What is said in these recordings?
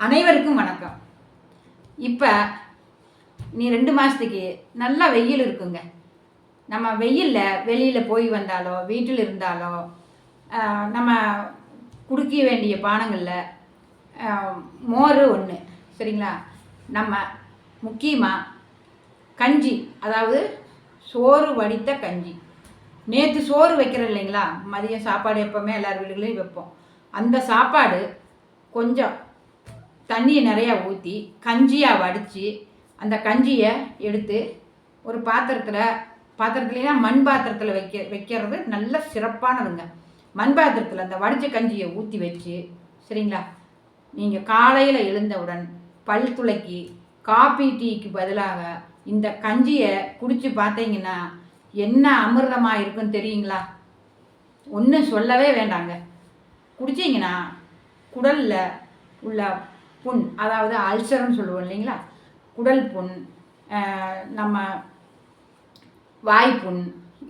அனைவருக்கும் வணக்கம். இப்போ நீ 2 மாதத்துக்கு நல்லா வெயில் இருக்குங்க. நம்ம வெயிலில் வெளியில் போய் வந்தாலோ வீட்டில் இருந்தாலோ நம்ம குடிக்க வேண்டிய பானங்களில் மோர் ஒன்று, சரிங்களா? நம்ம முக்கியமாக கஞ்சி, அதாவது சோறு வடித்த கஞ்சி. நேற்று சோறு வைக்கிறோம் இல்லைங்களா, மதியம் சாப்பாடு எப்போவுமே எல்லார் வீடுகளையும் வைப்போம். அந்த சாப்பாடு கொஞ்சம் தண்ணியை நிறையா ஊற்றி கஞ்சியாக வடித்து அந்த கஞ்சியை எடுத்து ஒரு பாத்திரத்துலேனா மண் பாத்திரத்தில் வைக்கிறது நல்ல சிறப்பானதுங்க. மண் பாத்திரத்தில் அந்த வடித்த கஞ்சியை ஊற்றி வச்சு, சரிங்களா, நீங்கள் காலையில் எழுந்தவுடன் பல் துளக்கி காபி டீக்கு பதிலாக இந்த கஞ்சியை குடித்து பார்த்தீங்கன்னா என்ன அமிர்தமாக இருக்குன்னு தெரியுங்களா? ஒன்றும் சொல்லவே வேண்டாங்க. குடிச்சிங்கன்னா குடலில் உள்ள புண், அதாவது அல்சர்னு சொல்லுவோம் இல்லைங்களா, குடல் புண், நம்ம வாய்ப்புண்,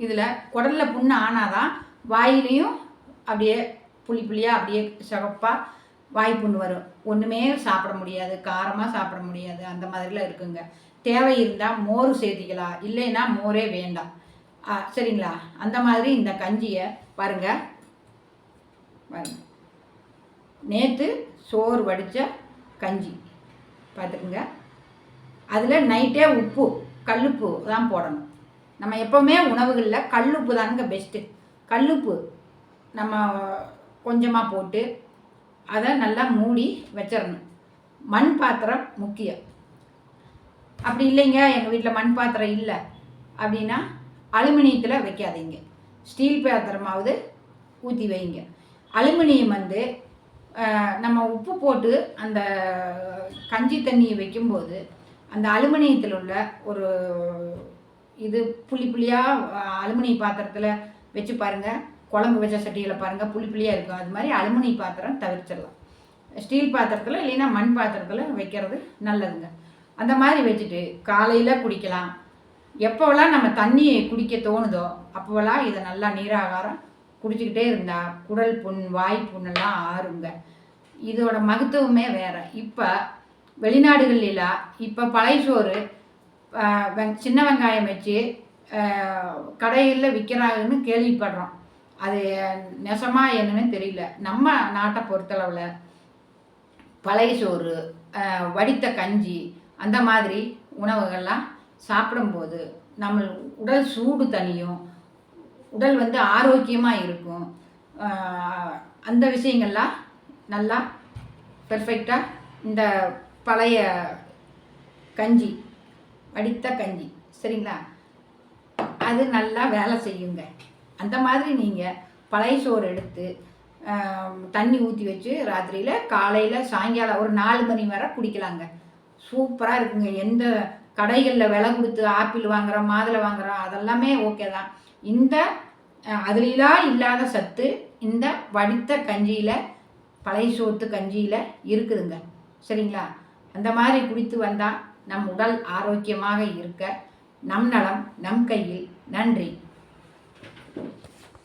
இதில் குடலில் புண் ஆனாதான் வாயிலையும் அப்படியே புளியாக அப்படியே சிகப்பாக வாய்ப்புண் வரும். ஒன்றுமே சாப்பிட முடியாது, காரமாக சாப்பிட முடியாது, அந்த மாதிரிலாம் இருக்குங்க. தேவை இருந்தால் மோர் சேர்த்திக்கலாம், இல்லைன்னா மோரே வேண்டாம், சரிங்களா? அந்த மாதிரி இந்த கஞ்சியை பாருங்கள். நேற்று சோறு வடித்த கஞ்சி பார்த்துக்குங்க. அதில் நைட்டே உப்பு, கல்லுப்பு தான் போடணும். நம்ம எப்போவுமே உணவுகளில் கல்லுப்பு தானுங்க பெஸ்ட்டு. கல்லுப்பு நம்ம கொஞ்சமாக போட்டு அதை நல்லா மூடி வச்சிடணும். மண் பாத்திரம் முக்கியம். அப்படி இல்லைங்க, எங்கள் வீட்டில் மண் பாத்திரம் இல்லை அப்படின்னா அலுமினியத்தில் வைக்காதீங்க, ஸ்டீல் பாத்திரமாவது ஊற்றி வைங்க. அலுமினியம் நம்ம உப்பு போட்டு அந்த கஞ்சி தண்ணியை வைக்கும்போது அந்த அலுமினியத்தில் உள்ள ஒரு இது புளியாக அலுமினிய பாத்திரத்தில் வச்சு பாருங்கள். குழம்பு வச்ச சட்டியில் பாருங்கள், புளியாக இருக்கும். அது மாதிரி அலுமினிய பாத்திரம் தவிர்த்திடலாம். ஸ்டீல் பாத்திரத்தில் இல்லைன்னா மண் பாத்திரத்தில் வைக்கிறது நல்லதுங்க. அந்த மாதிரி வச்சுட்டு காலையில் குடிக்கலாம். எப்போவெல்லாம் நம்ம தண்ணியை குடிக்க தோணுதோ அப்போவெல்லாம் இதை நல்லா நீராகாரம் குடிச்சிக்கிட்டே இருந்தால் குடல் புண், வாய் புண்ணெல்லாம் ஆறுங்க. இதோட மகத்துவமே வேறு. இப்போ வெளிநாடுகள்லாம் இப்போ பழைய சோறு சின்ன வெங்காயம் வச்சு கடையில் விற்கிறாங்கன்னு கேள்விப்படுறோம். அது நெசமாக என்னன்னு தெரியல. நம்ம நாட்டை பொறுத்தளவில் பழைய சோறு, வடித்த கஞ்சி, அந்த மாதிரி உணவுகள்லாம் சாப்பிடும்போது நம்ம உடல் சூடு தணியும், உடல் ஆரோக்கியமாக இருக்கும். அந்த விஷயங்கள்லாம் நல்லா பெர்ஃபெக்டாக இந்த பழைய கஞ்சி, வடித்த கஞ்சி, சரிங்களா, அது நல்லா வேலை செய்யுங்க. அந்த மாதிரி நீங்கள் பழைய சோறு எடுத்து தண்ணி ஊற்றி வச்சு ராத்திரியில் காலையில் சாயங்காலம் ஒரு 4 மணி வரை குடிக்கலாங்க. சூப்பராக இருக்குங்க. எந்த கடைகளில் விலை கொடுத்து ஆப்பிள் வாங்குகிறோம், மாதுளை வாங்குகிறோம், அதெல்லாமே ஓகே தான். இந்த அதுலாம் இல்லாத சத்து இந்த வடித்த கஞ்சியில், பழைய சோத்து கஞ்சியில் இருக்குதுங்க, சரிங்களா? அந்த மாதிரி குடித்து வந்தால் நம் உடல் ஆரோக்கியமாக இருக்க நம் நலம் நம் கையில். நன்றி.